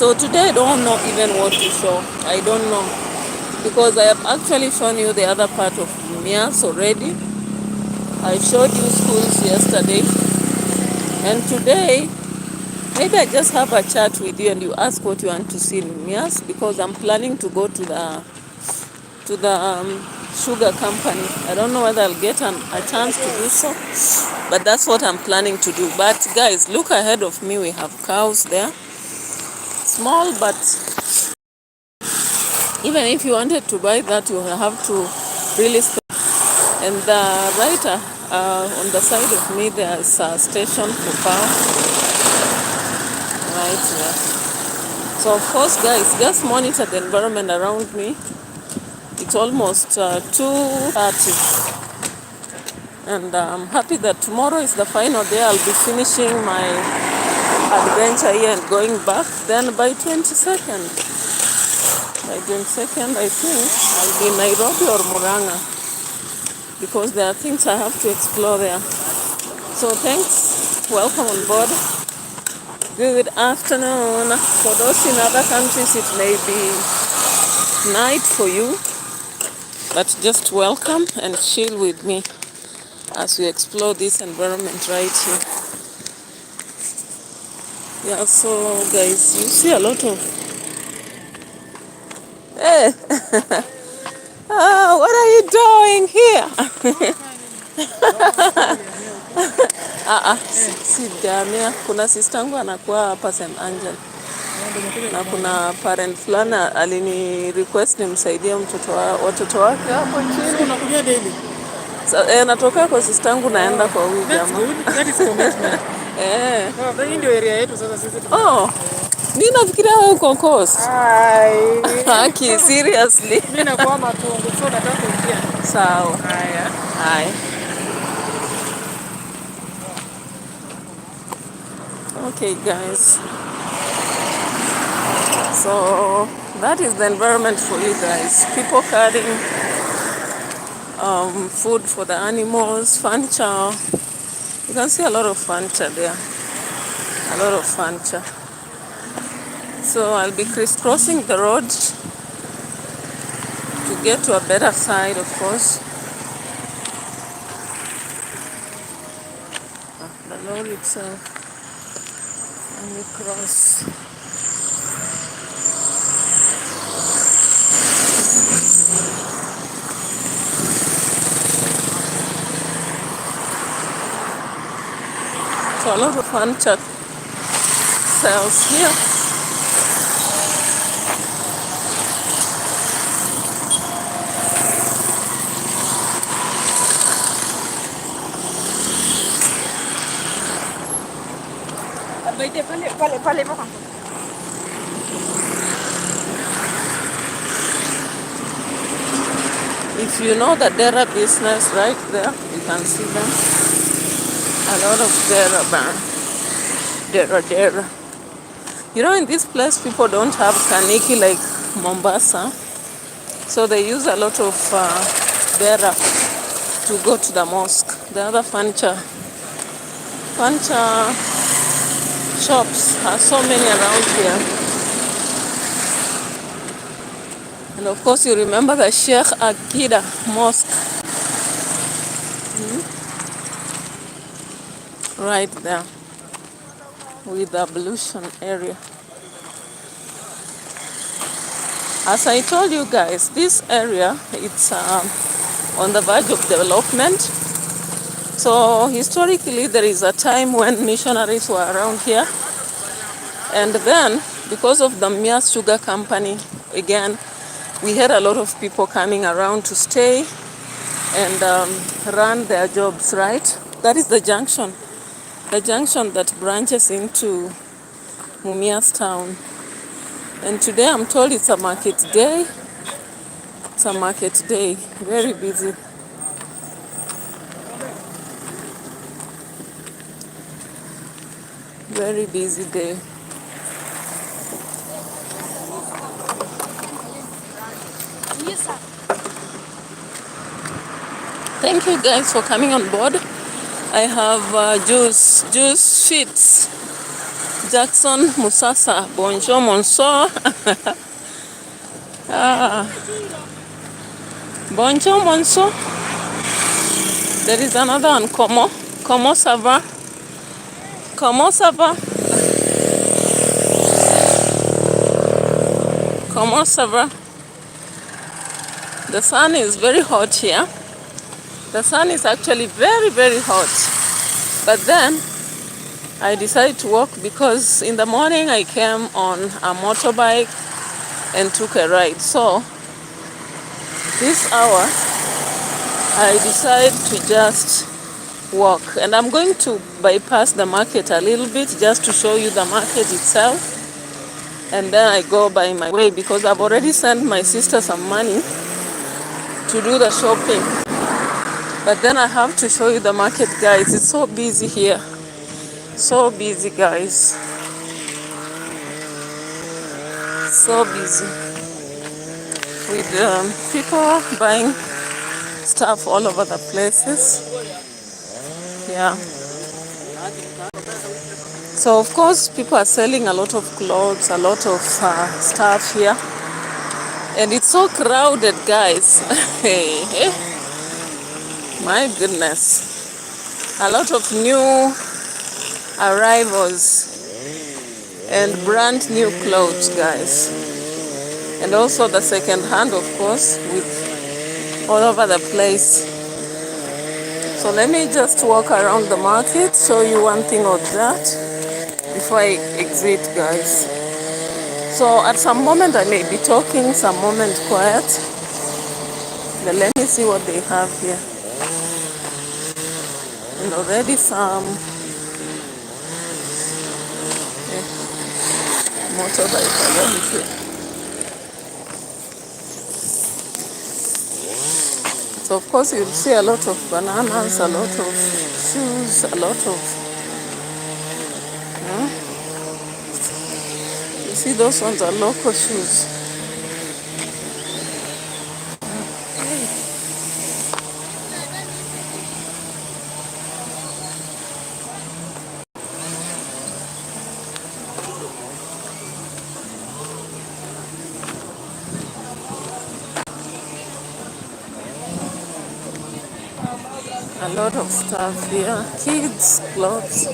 So today I don't know even what to show. I don't know because I have actually shown you the other part of Mias already. I showed you schools yesterday, and today maybe I just have a chat with you and you ask what you want to see in Mias, because I'm planning to go to the sugar company. I don't know whether I'll get a chance to do so, but that's what I'm planning to do. But guys, look ahead of me. We have cows there, small, but even if you wanted to buy that, you have to really spend. And right on the side of me, there's a station for power right here. So of course, guys, just monitor the environment around me. It's almost 2:30, and I'm happy that tomorrow is the final day. I'll be finishing my adventure here and going back. Then by 22nd, I think I'll be in Nairobi or Murang'a, because there are things I have to explore there. So thanks, welcome on board. Good afternoon. For those in other countries, it may be night for you, but just welcome and chill with me as we explore this environment right here. Yeah, so guys, you see a lot of... Hey! What are you doing here? Sijamia. Kuna sistangu anakuwa hapa St. Angel, na kuna parent fulani alini request nimsaidie watoto wake hapo chini. Unakuja daily? Natoka kwa sistangu naenda kwa huyu jamaa. That is commitment. Hii ndio area yetu sasa sisi. Mimi nafikiria wewe uko Coast. Haki, seriously. Mimi nakuwa Matungu, so nataka kuingia. Sawa. Haya. Okay guys, so that is the environment for you guys. People carrying food for the animals, furniture. You can see a lot of furniture there, a lot of furniture. So I'll be crisscrossing the road to get to a better side, of course. The road itself. Let me cross. So a lot of furniture sells here. If you know the Dera business right there, you can see them. A lot of Dera. You know, in this place, people don't have kaniki like Mombasa. So they use a lot of Dera to go to the mosque. The other furniture shops are so many around here. And of course, you remember the Sheikh Akida Mosque. Right there with the ablution area. As I told you guys, this area, it's on the verge of development. So historically, there is a time when missionaries were around here. And then, because of the Mias Sugar Company, again, we had a lot of people coming around to stay and run their jobs, right? That is the junction that branches into Mumias town. And today I'm told it's a market day. It's a market day, very busy. Very busy day. Thank you guys for coming on board. I have juice sheets Jackson Musasa. Bonjour, Monso. Bonjour, Monso. There is another one, Como. Como ça va? Comment ça va? Comment ça va? The sun is very hot here. The sun is actually very, very hot. But then I decided to walk because in the morning I came on a motorbike and took a ride. So this hour I decided to just walk. And I'm going to bypass the market a little bit just to show you the market itself. And then I go by my way because I've already sent my sister some money to do the shopping. But then I have to show you the market, guys. It's so busy here. So busy, guys. So busy. With people buying stuff all over the places. Yeah. So of course people are selling a lot of clothes, a lot of stuff here. And it's so crowded, guys. My goodness. A lot of new arrivals and brand new clothes, guys. And also the second hand, of course, with all over the place. So let me just walk around the market, show you one thing or that before I exit, guys. So at some moment I may be talking, some moment quiet. But let me see what they have here. And already some motorbike already here. So of course you'll see a lot of bananas, a lot of shoes, a lot of you see those ones are local shoes. A lot of stuff here, kids, clothes.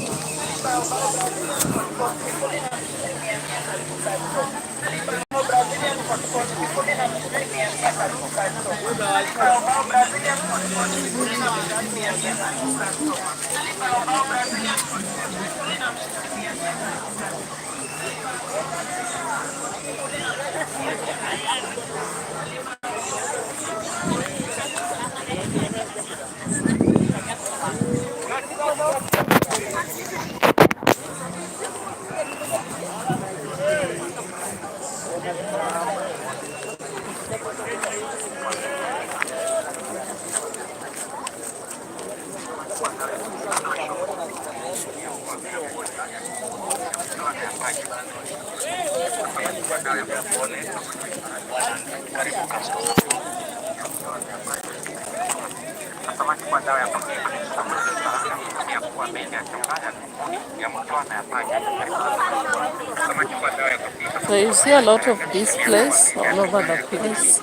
So you see a lot of displays all over the place.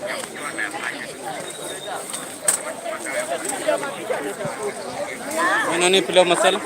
Masala?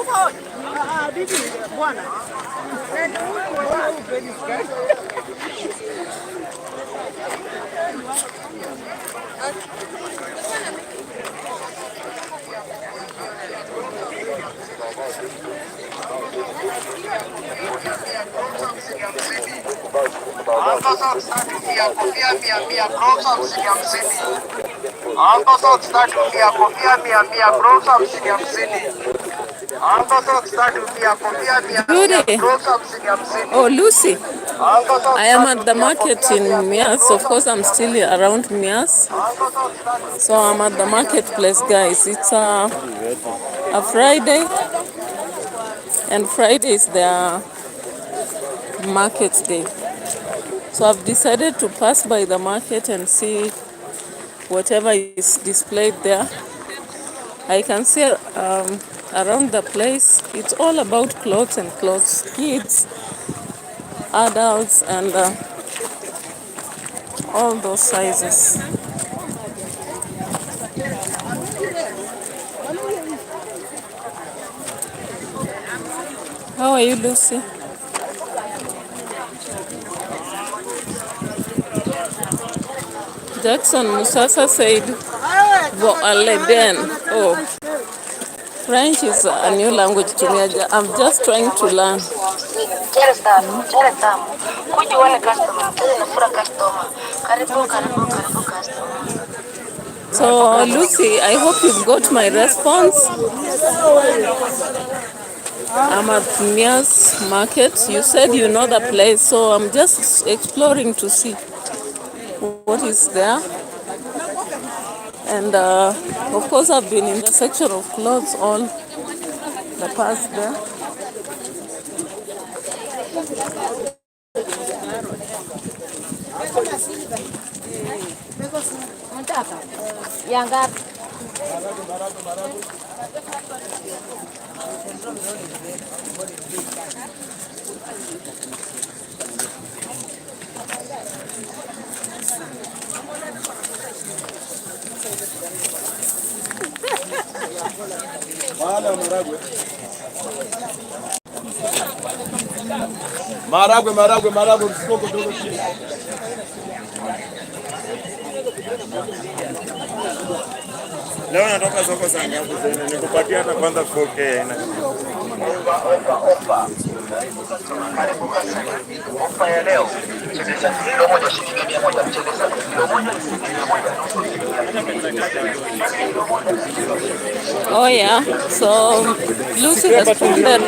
Judy. Oh, Lucy. I am at the market in Mias. Of course, I'm still around Mias. So I'm at the marketplace, guys. It's a Friday. And Friday is their market day. So I've decided to pass by the market and see whatever is displayed there. I can see around the place, it's all about clothes and clothes, kids, adults, and all those sizes. How are you, Lucy? Jackson Musasa said, Leben. Oh, French is a new language to me. I'm just trying to learn. So, Lucy, I hope you've got my response. I'm at Mia's Market. You said you know the place, so I'm just exploring to see what is there. And of course, I've been in the section of clothes all the past there. Maragwe msoko dogo chini. Leo natoka soko saa ngapi? Nikupatia hata kwanza 4K ina. Ofa ya leo. Kilo moja shilingi 100 mchele kilo moja Oh yeah, so Lucy responded.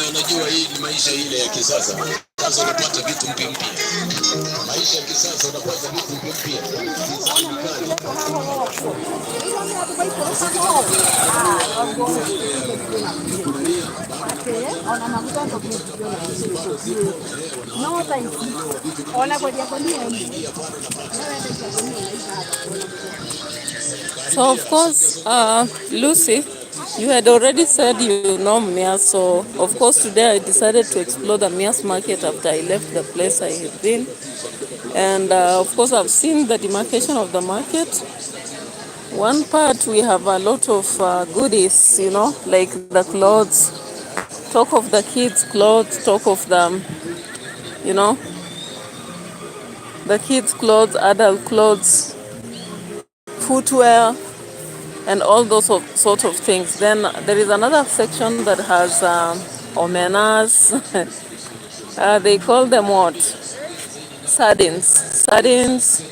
Unajua hii ni maisha ile ya kisasa. Sasa unapata vitu mpya mpya. Maisha ya kisasa unapata vitu mpya mpya. So of course, Lucy, you had already said you know Mias, so of course today I decided to explore the Mias market after I left the place I had been. And of course I've seen the demarcation of the market. One part we have a lot of goodies, you know, like the clothes. Talk of the kids' clothes, talk of the, you know, the kids' clothes, adult clothes, footwear, and all those sort of things. Then there is another section that has omenas. They call them what? Sardines. Sardines.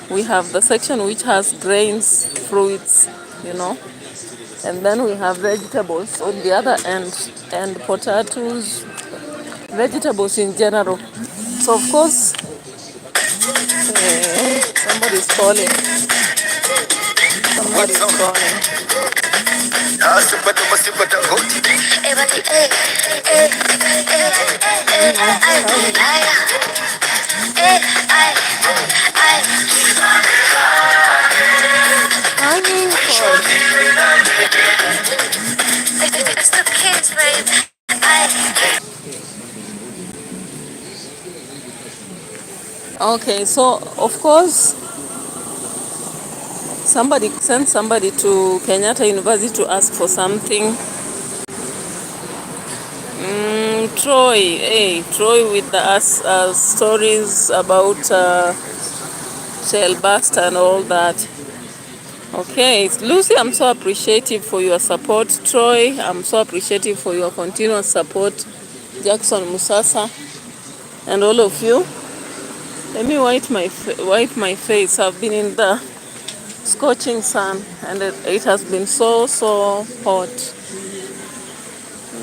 We have the section which has grains, fruits, you know. And then we have vegetables on the other end, and potatoes, vegetables in general. So of course, somebody's calling. Somebody's calling. Okay, so of course, somebody sent somebody to Kenyatta University to ask for something. Troy with the stories about Shellburst and all that. Okay, Lucy, I'm so appreciative for your support. Troy, I'm so appreciative for your continuous support. Jackson Musasa and all of you. Let me wipe my face. I've been in the scorching sun and it has been so hot.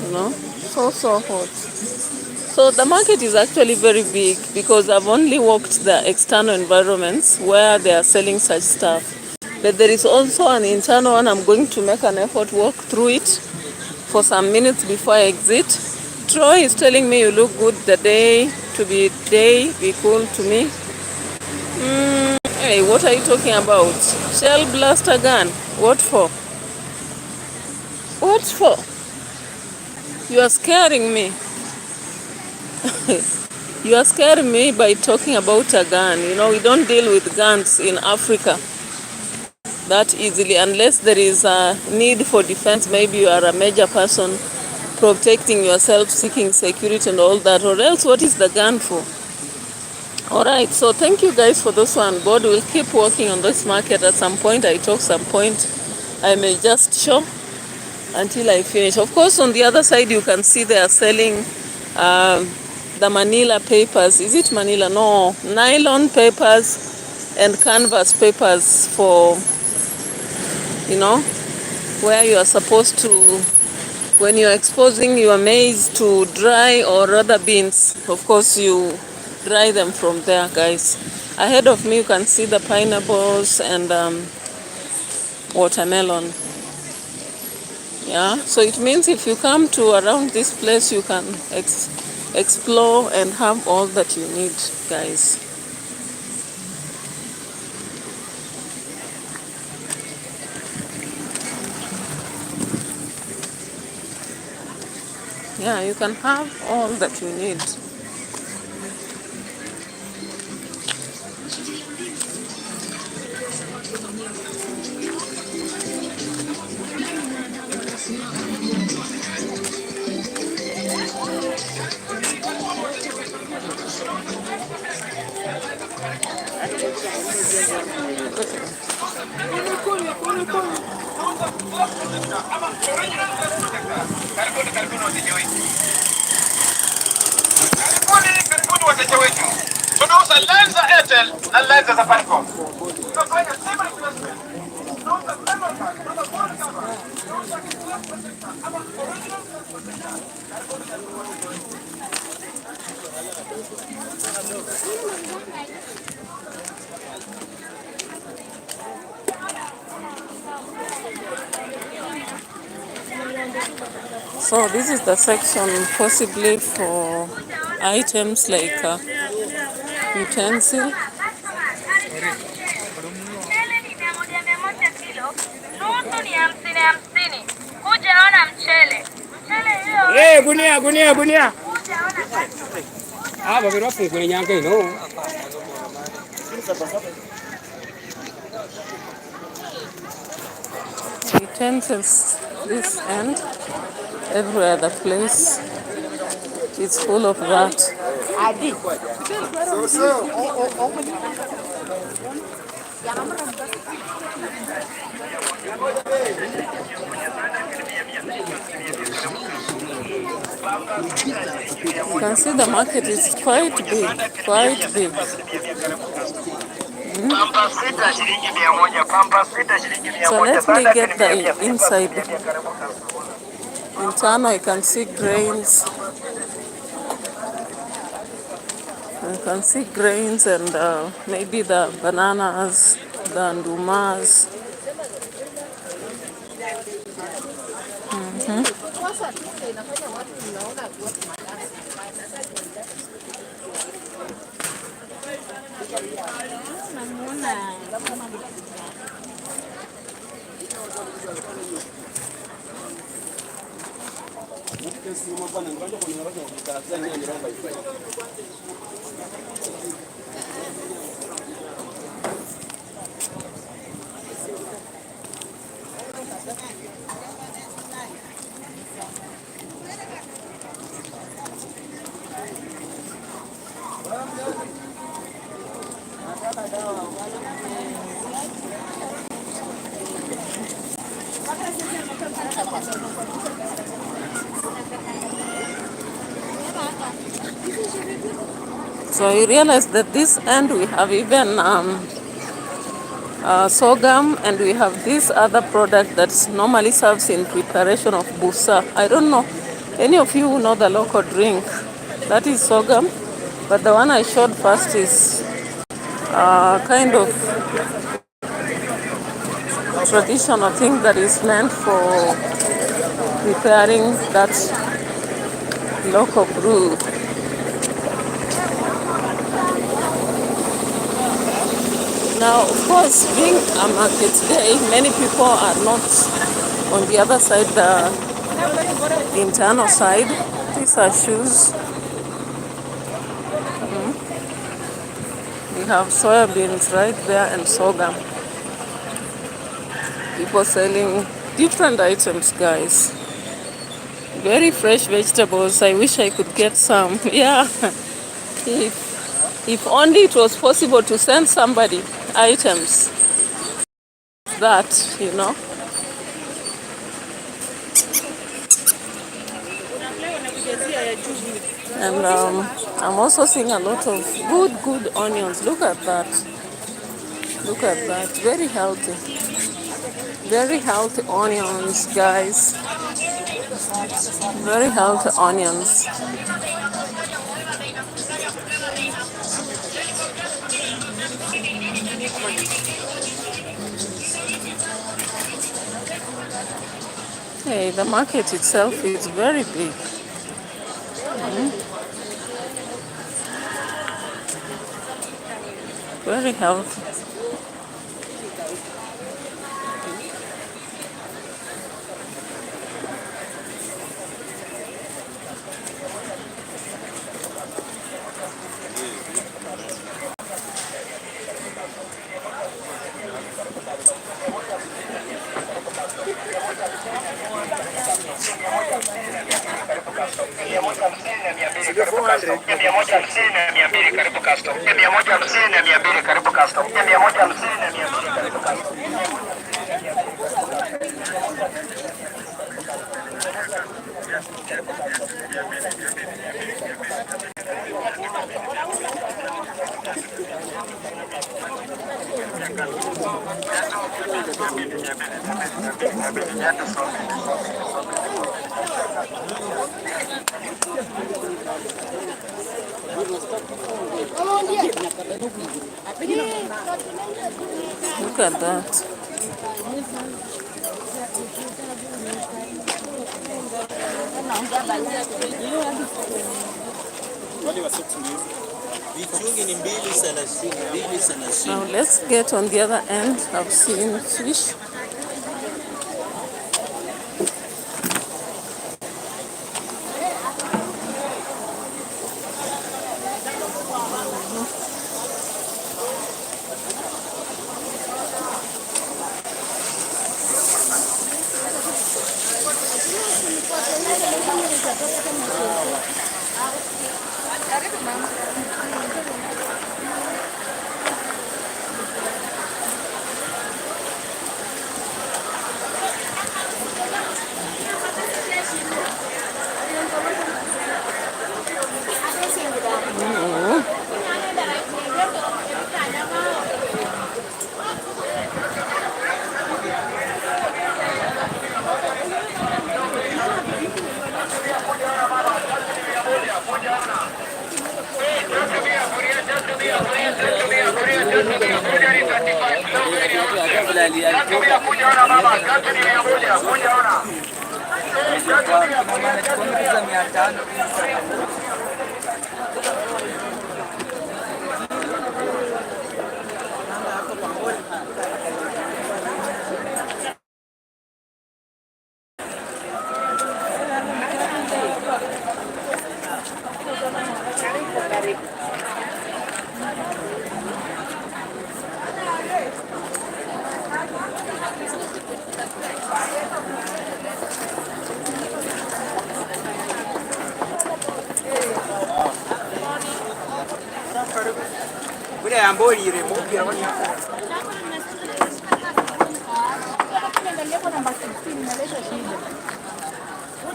You know, so hot. So the market is actually very big because I've only walked the external environments where they are selling such stuff. But there is also an internal one. I'm going to make an effort walk through it for some minutes before I exit. Troy is telling me you look good the day be cool to me. Hey, what are you talking about? Shell blaster gun. What for? What for? You are scaring me. You are scaring me by talking about a gun. You know, we don't deal with guns in Africa that easily unless there is a need for defense. Maybe you are a major person protecting yourself, seeking security and all that, or else what is the gun for? All right, so thank you guys for this one. God will keep working on this market. At some point I talk, some point I may just show until I finish. Of course, on the other side you can see they are selling the Manila papers. Is it Manila? No, nylon papers and canvas papers for, you know, where you are supposed to, when you are exposing your maize to dry or other beans, of course you dry them from there, guys. Ahead of me you can see the pineapples and watermelon. Yeah, so it means if you come to around this place you can explore and have all that you need, guys. Yeah, you can have all that you need. Karibuni wateja wetu. Tunauza line za Airtel na line za Safaricom. Tunafanya sema So this is the section possibly for items like utensil. Gunia. Ah, babi rafu kwenye nyanga ino. Utensils this end, every other place is full of that. You can see the market is quite big. So let me get the inside. Internal, you can see grains. You can see grains and maybe the bananas, the ndumas. So you realize that this end we have even sorghum, and we have this other product that normally serves in preparation of busa. I don't know, any of you who know the local drink, that is sorghum, but the one I showed first is kind of traditional thing that is meant for preparing that local brew. Now, of course, being a market day, many people are not on the other side, the internal side. These are shoes. We have soybeans right there and sorghum. People selling different items, guys. Very fresh vegetables. I wish I could get some. Yeah. If only it was possible to send somebody items that, you know. And I'm also seeing a lot of good onions. Look at that. Look at that. Very healthy. Very healthy onions, guys. Very healthy onions. Hey, the market itself is very big. Very healthy. Look at that. Now let's get on the other end. I've seen fish.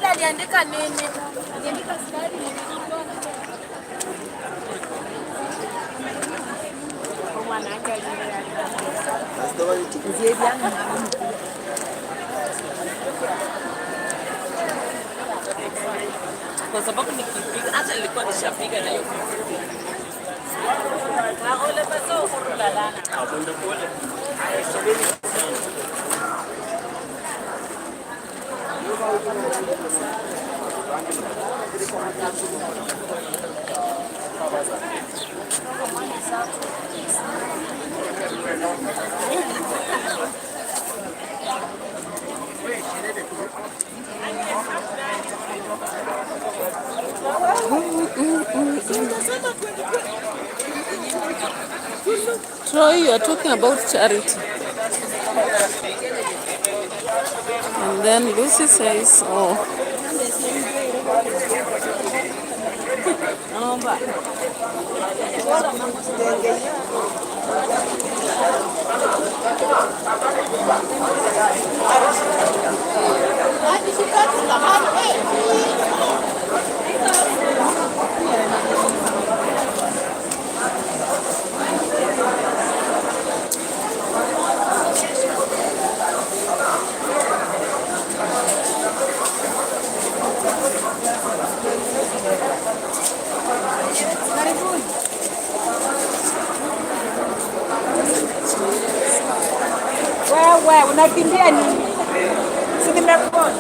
Aliandika nini? Aliandika skari. Kwa sababu nikipiga hata nilikuwa nishapiga na hiyo. Na ole paso kulala. Troy, you are talking about charity. And then Lucy says, oh. Wewe unakimbia nini? Si nimekuona.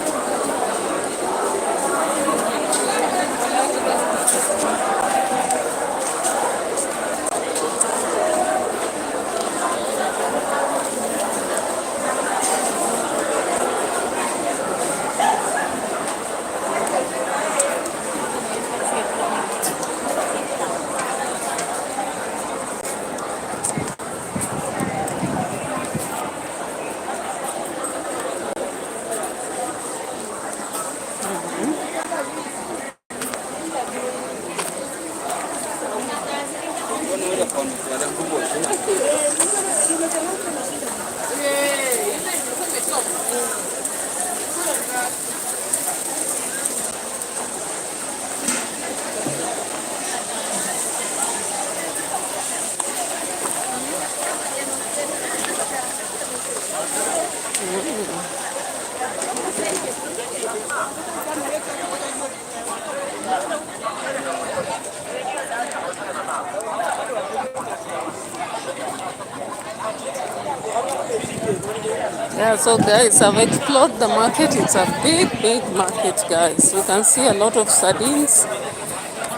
Yeah, so guys, I've explored the market. It's a big, big market, guys. You can see a lot of sardines,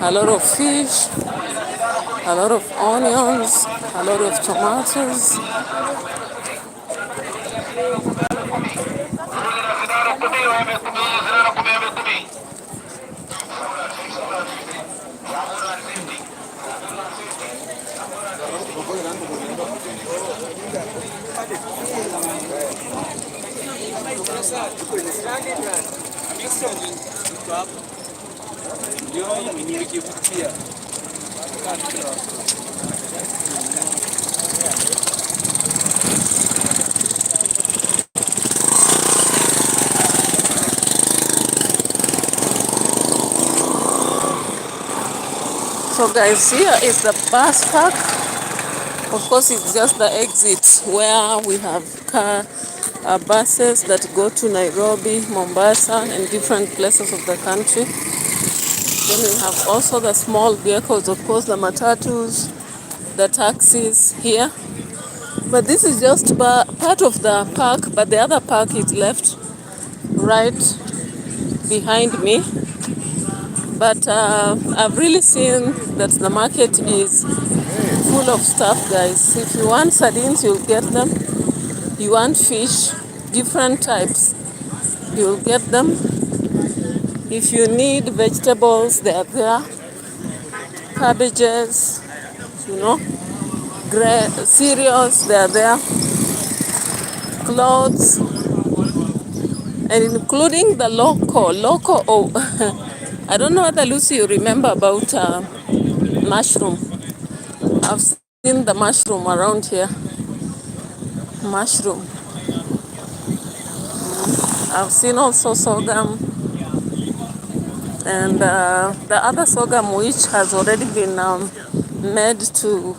a lot of fish, a lot of onions, a lot of tomatoes. So guys, here is the bus park. Of course, it's just the exit where we have buses that go to Nairobi, Mombasa, and different places of the country. Then we have also the small vehicles, of course, the matatus, the taxis here. But this is just part of the park, but the other park is left right behind me. But I've really seen that the market is full of stuff, guys. If you want sardines, you'll get them. You want fish, different types, you'll get them. If you need vegetables, they are there. Cabbages, cereals, they are there. Clothes, and including the local. Oh, I don't know whether Lucy you remember about mushroom. I've seen the mushroom around here. Mushroom. I've seen also sorghum, and the other sorghum which has already been made to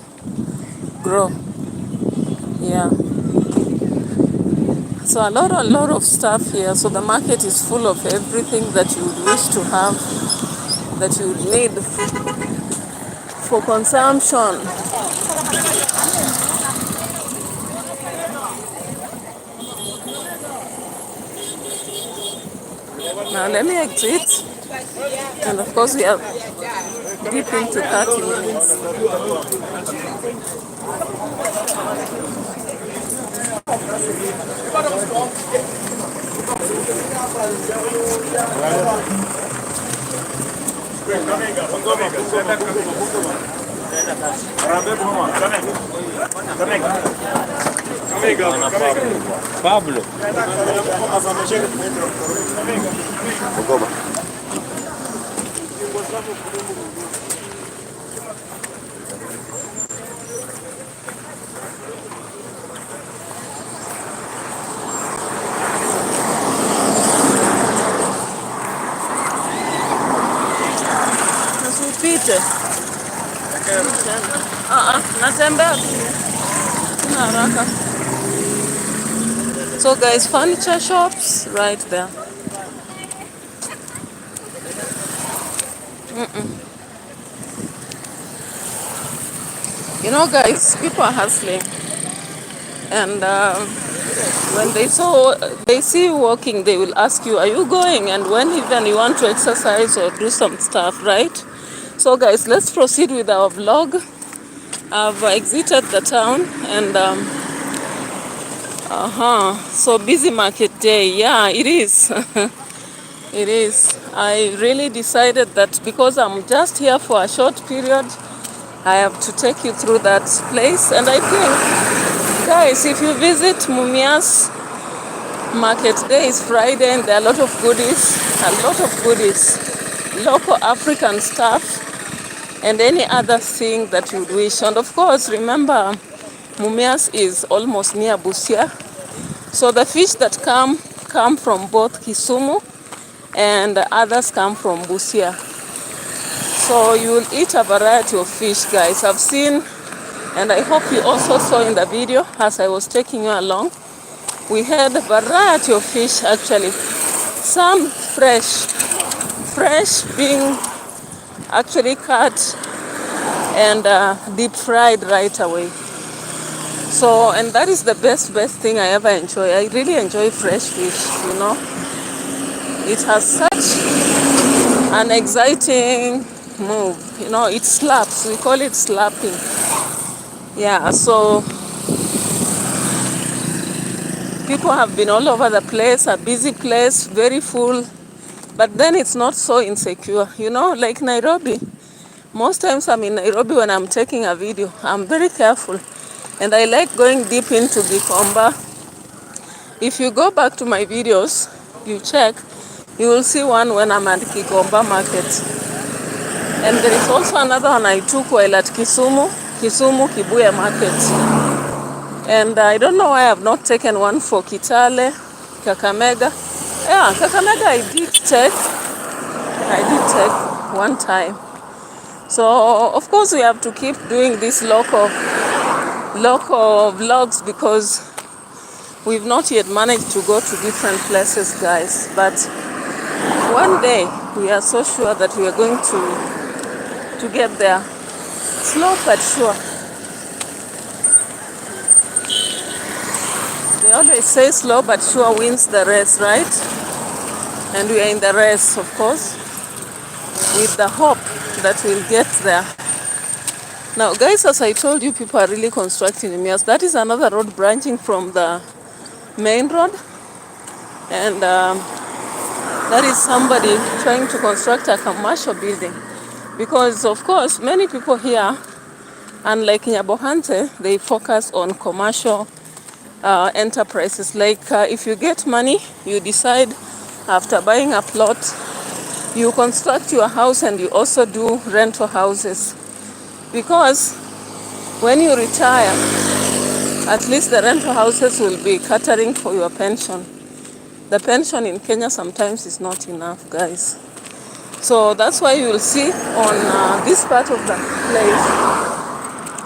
grow. Yeah. So a lot of stuff here. So the market is full of everything that you would wish to have, that you would need for consumption. Now let me exit. And of course we are deep into 30 minutes. Pablo. Nasipite. Natembea. Sina haraka. So guys, furniture shops right there. You know guys, people are hustling. And when they see you walking, they will ask you, are you going? And when even you want to exercise or do some stuff, right? So guys, let's proceed with our vlog. I've exited the town and so busy market day. Yeah, it is. It is. I really decided that because I'm just here for a short period, I have to take you through that place. And I think, guys, if you visit Mumias Market, day is Friday and there are a lot of goodies, local African stuff, and any other thing that you would wish. And of course, remember, Mumias is almost near Busia. So the fish that come from both Kisumu and the others come from Busia. So you will eat a variety of fish, guys. I've seen, and I hope you also saw in the video as I was taking you along, we had a variety of fish actually. Some fresh being actually cut and deep fried right away. So, and that is the best thing I ever enjoy. I really enjoy fresh fish, you know. It has such an exciting move, you know, it slaps. We call it slapping. Yeah, so people have been all over the place, a busy place, very full, but then it's not so insecure, you know, like Nairobi. Most times I'm in Nairobi when I'm taking a video, I'm very careful, and I like going deep into Gikomba. If you go back to my videos, you check, you will see one when I'm at Gikomba Market. And there is also another one I took while at Kisumu Kibuye Market. And I don't know why I have not taken one for Kitale, Kakamega. Yeah, Kakamega I did take one time. So of course we have to keep doing these local vlogs because we've not yet managed to go to different places, guys. But one day we are so sure that we are going to get there. Slow but sure. They always say slow but sure wins the race, right? And we are in the race, of course, with the hope that we'll get there. Now, guys, as I told you, people are really constructing Mumias. That is another road branching from the main road. And that is somebody trying to construct a commercial building. Because, of course, many people here, unlike Nyabohante, they focus on commercial enterprises. Like if you get money, you decide after buying a plot, you construct your house and you also do rental houses. Because when you retire, at least the rental houses will be catering for your pension. The pension in Kenya sometimes is not enough, guys. So that's why you will see on this part of the place,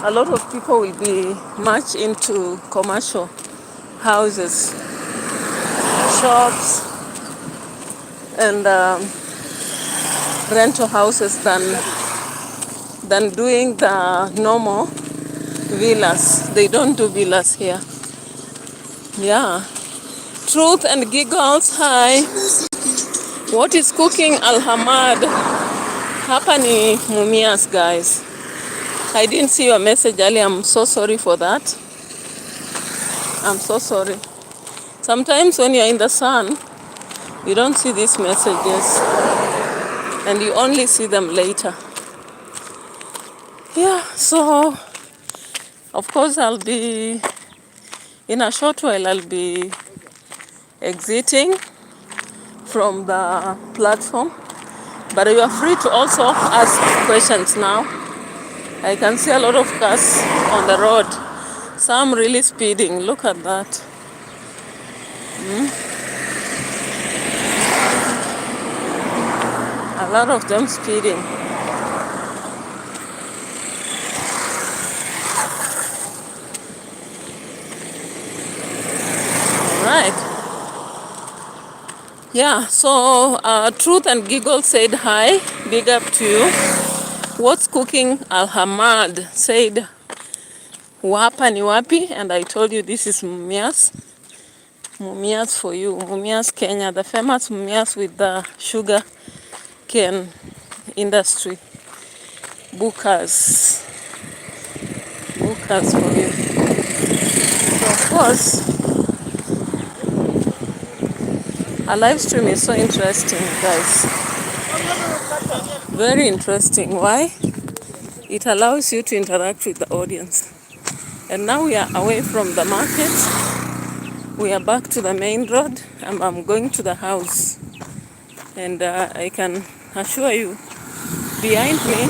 a lot of people will be much into commercial houses, shops, and rental houses than doing the normal villas. They don't do villas here. Yeah. Truth and Giggles, hi. What is cooking Alhamad? Hapa ni Mumias, guys. I didn't see your message earlier. I'm so sorry for that. I'm so sorry. Sometimes when you're in the sun, you don't see these messages and you only see them later. Yeah, so of course I'll be, in a short while, I'll be exiting from the platform. But you are free to also ask questions now. I can see a lot of cars on the road. Some really speeding. Look at that. A lot of them speeding. Right. Yeah, so Truth and Giggle said hi. Big up to you. What's cooking Alhamad said wapa ni wapi, and I told you this is Mumias. Mumias for you. Mumias, Kenya, the famous Mumias with the sugar cane industry. Bookers for you. So of course, a live stream is so interesting, guys. Very interesting. Why? It allows you to interact with the audience. And now we are away from the market. We are back to the main road, and I'm going to the house. And I can assure you, behind me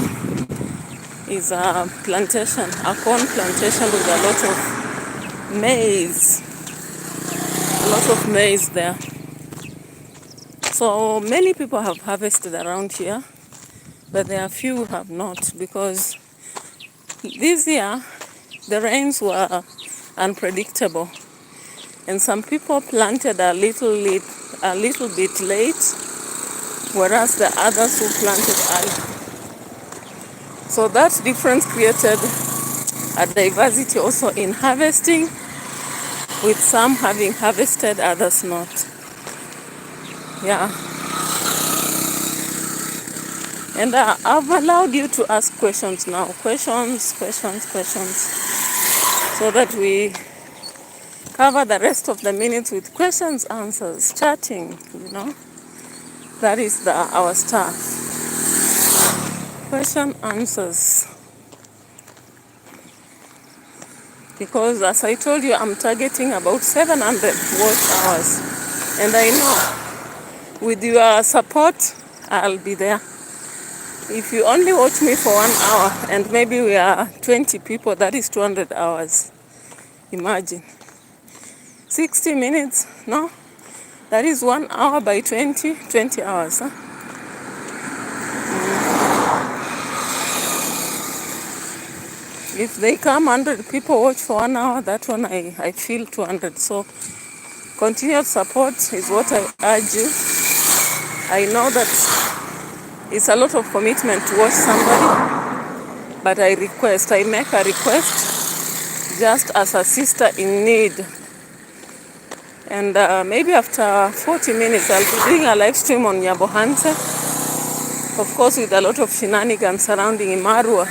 is a plantation, a corn plantation with a lot of maize. A lot of maize there. So many people have harvested around here, but there are few who have not, because this year the rains were unpredictable, and some people planted a little bit late, whereas the others who planted early. So that difference created a diversity also in harvesting, with some having harvested, others not. Yeah. And I've allowed you to ask questions now. Questions, so that we cover the rest of the minutes with questions, answers, chatting, you know. That is our staff. Question, answers. Because as I told you, I'm targeting about 700 watch hours. And I know with your support, I'll be there. If you only watch me for 1 hour, and maybe we are 20 people, that is 200 hours. Imagine. 60 minutes, no? That is 1 hour by 20 hours. Huh? If they come 100 people watch for 1 hour, that one I feel 200. So continued support is what I urge you. I know that it's a lot of commitment to watch somebody, but I make a request just as a sister in need. And maybe after 40 minutes, I'll be doing a live stream on Nyabohanse, of course with a lot of shenanigans surrounding Marwa.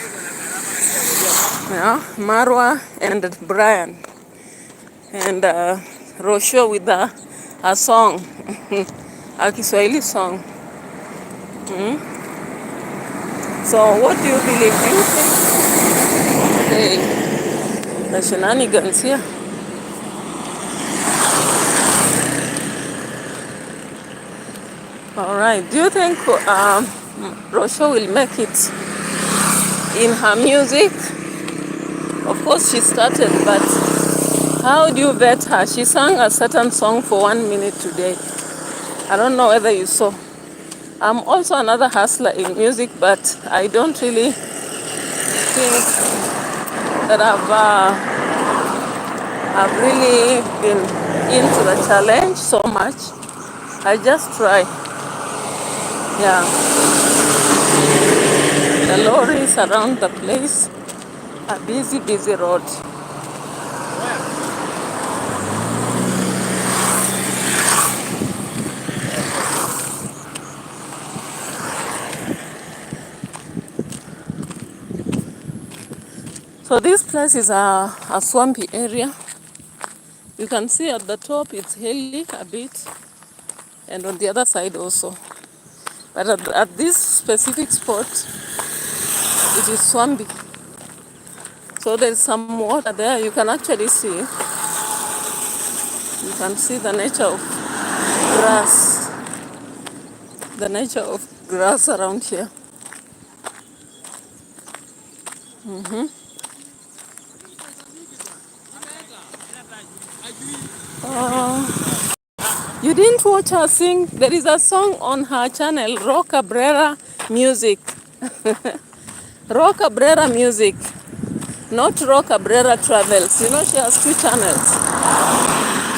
Yeah, Marwa and Brian. And Rosho with a song, a Kiswahili song. So what do you believe? Do you think the shenanigans here? All right. Do you think Rosho will make it in her music? Of course she started, but how do you vet her? She sang a certain song for 1 minute today. I don't know whether you saw. I'm also another hustler in music, but I don't really think that I've really been into the challenge so much. I just try. Yeah. The lorries around the place, a busy road. So this place is a swampy area. You can see at the top it's hilly a bit, and on the other side also. But at this specific spot, it is swampy. So there's some water there. You can actually see. You can see the nature of grass. The nature of grass around here. You didn't watch her sing? There is a song on her channel, Ro Cabrera Music. Ro Cabrera Music, not Ro Cabrera Travels. You know, she has two channels.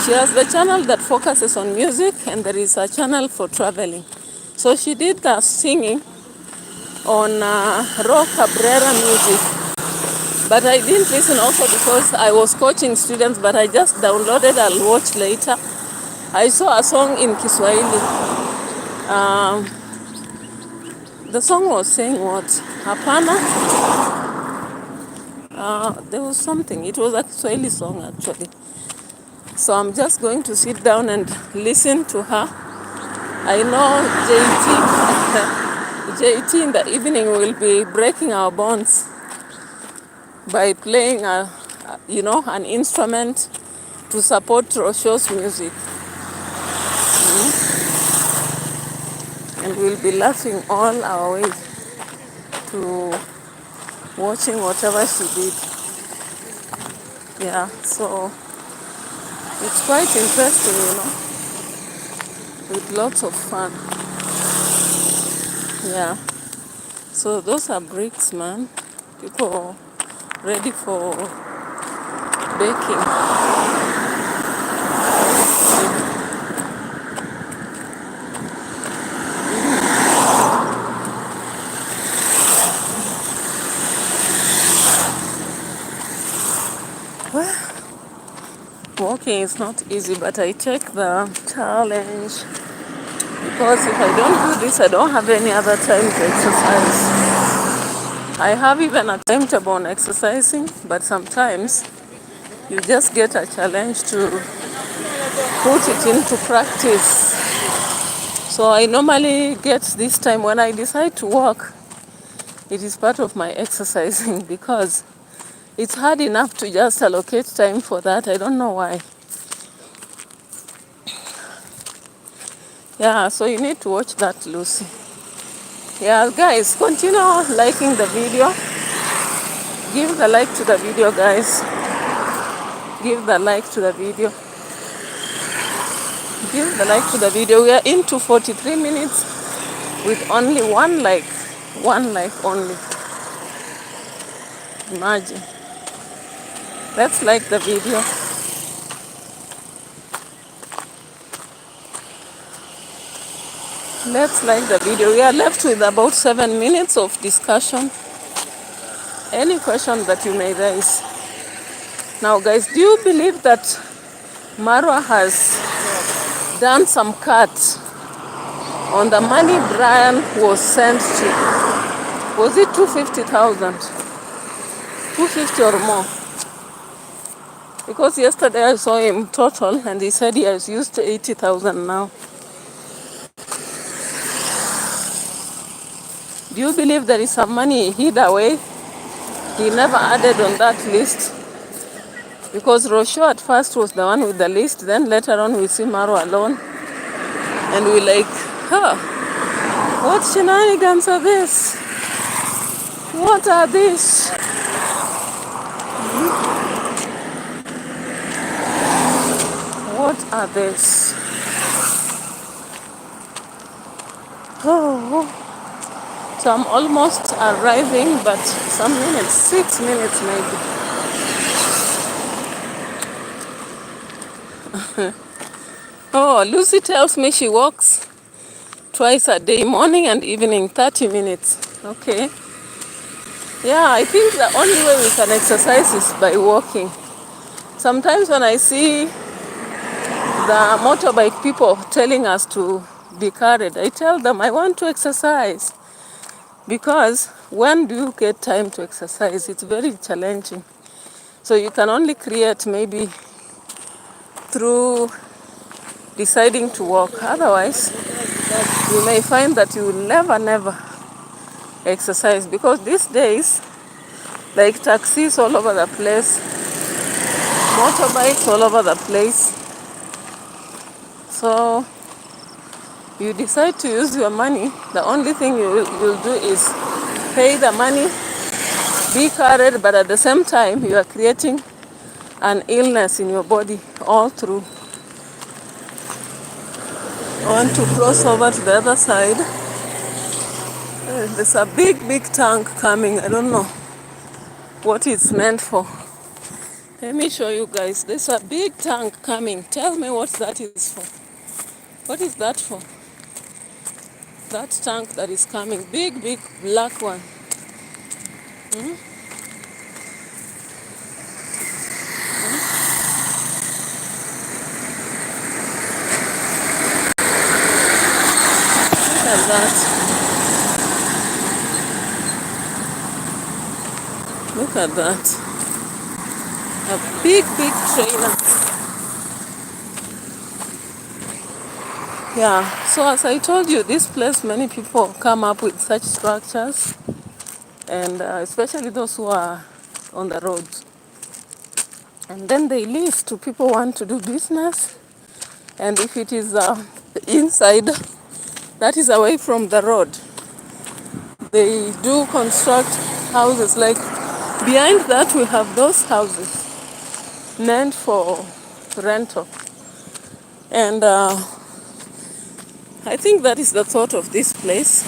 She has the channel that focuses on music, and there is a channel for traveling. So she did the singing on Ro Cabrera Music. But I didn't listen also because I was coaching students, but I just downloaded. I'll watch later. I saw a song in Kiswahili. The song was saying what? Hapana? There was something. It was a Kiswahili song actually. So I'm just going to sit down and listen to her. I know JT in the evening will be breaking our bonds by playing an instrument to support Rosho's music. And we'll be laughing all our way to watching whatever she did. Yeah, so it's quite interesting, with lots of fun. Yeah, so those are bricks, man. People ready for baking. Walking is not easy, but I take the challenge because if I don't do this, I don't have any other time to exercise. I have even a timetable on exercising, but sometimes you just get a challenge to put it into practice. So I normally get this time when I decide to walk. It is part of my exercising because it's hard enough to just allocate time for that. I don't know why. Yeah, so you need to watch that, Lucy. Yeah, guys, continue liking the video. Give the like to the video, guys. Give the like to the video. Give the like to the video. We are into 43 minutes with only one like. One like only. Imagine. Let's like the video. Let's like the video. We are left with about 7 minutes of discussion. Any question that you may raise. Now, guys, do you believe that Marwa has done some cut on the money Brian was sent to? Was it 250,000? 250 or more? Because yesterday I saw him total and he said he has used 80,000 now. Do you believe there is some money hid away? He never added on that list. Because Rosho at first was the one with the list, then later on we see Marwa alone. And we like, what shenanigans are this? What are these? What are this? Oh, so I'm almost arriving, but some minutes, 6 minutes maybe. Oh, Lucy tells me she walks twice a day, morning and evening, 30 minutes. Okay. Yeah, I think the only way we can exercise is by walking. Sometimes when I see the motorbike people telling us to be carried, I tell them I want to exercise. Because when do you get time to exercise? It's very challenging. So you can only create maybe through deciding to walk. Otherwise, you may find that you will never exercise, because these days, like taxis all over the place, motorbikes all over the place. So you decide to use your money. The only thing you'll do is pay the money, be carried, but at the same time you are creating an illness in your body all through. I want to cross over to the other side. There's a big tank coming. I don't know what it's meant for. Let me show you guys. There's a big tank coming. Tell me what that is for. What is that for? That tank that is coming. Big black one. Look at that. Look at that. A big trailer. Yeah, so as I told you, this place, many people come up with such structures, and especially those who are on the roads. And then they lease to people who want to do business. And if it is inside, that is away from the road, they do construct houses. Like behind that, we have those houses meant for rental. And I think that is the thought of this place.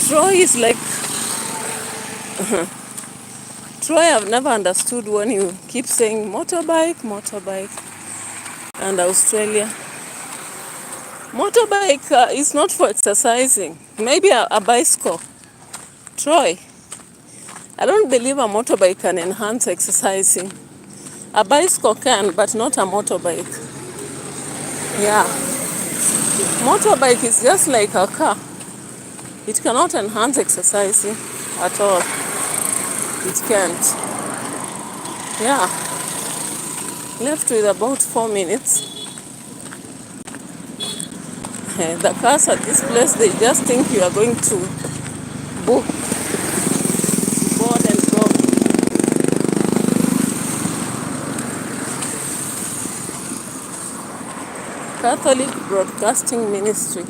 Troy is like Troy, I've never understood when you keep saying motorbike, and Australia. Motorbike is not for exercising. Maybe a bicycle. Troy, I don't believe a motorbike can enhance exercising. A bicycle can, but not a motorbike. Yeah. Motorbike is just like a car. It cannot enhance exercising at all. It can't. Yeah. Left with about 4 minutes. The cars at this place, they just think you are going to book, board and go. Catholic Broadcasting Ministry.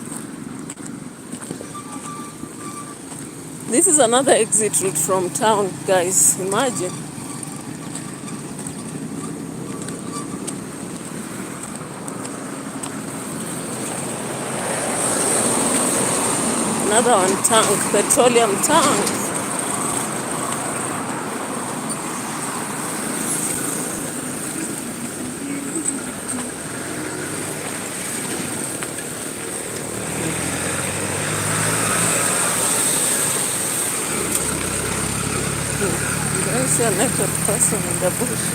This is another exit route from town, guys. Imagine. Another one, tank, petroleum tank. There's a naked person in the bush.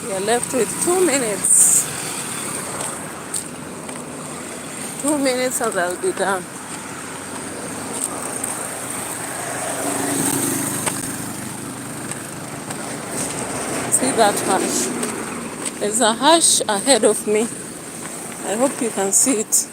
We are left with 2 minutes. 2 minutes and I'll be done. See that hash? There's a hash ahead of me. I hope you can see it.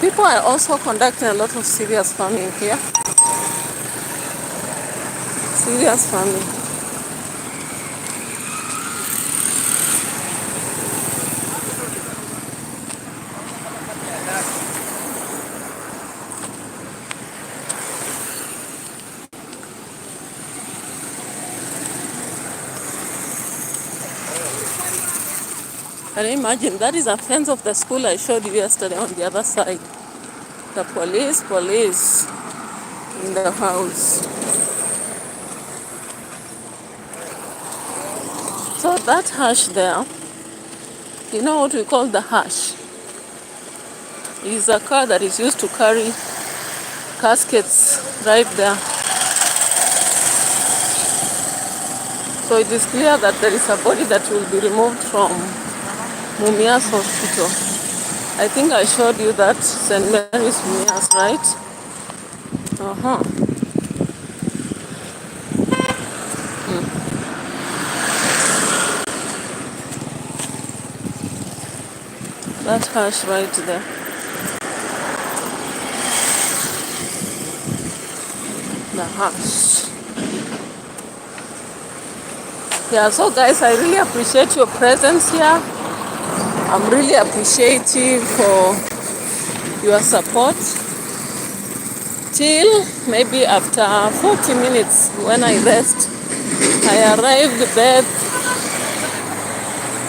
People are also conducting a lot of serious farming here. Serious farming. Can you imagine? That is a fence of the school I showed you yesterday on the other side. The police in the house. So that hash there, you know what we call the hash? It is a car that is used to carry caskets right there. So it is clear that there is a body that will be removed from Mumias Hospital. I think I showed you that St. Mary's Mumias, right? That hash right there. The hash. Yeah, so guys, I really appreciate your presence here. I'm really appreciative for your support. Till maybe after 40 minutes when I rest, I arrived bed,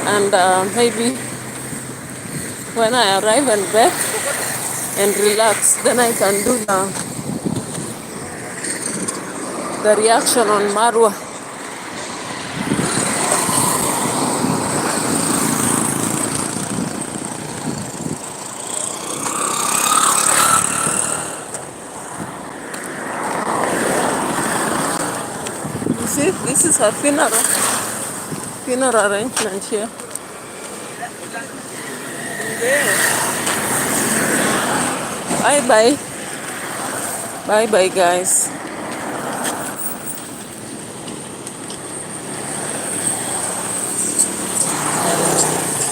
and maybe when I arrive and back and relax, then I can do the reaction on Marwa. You see, this is her funeral arrangement here. Bye bye. Bye bye, guys.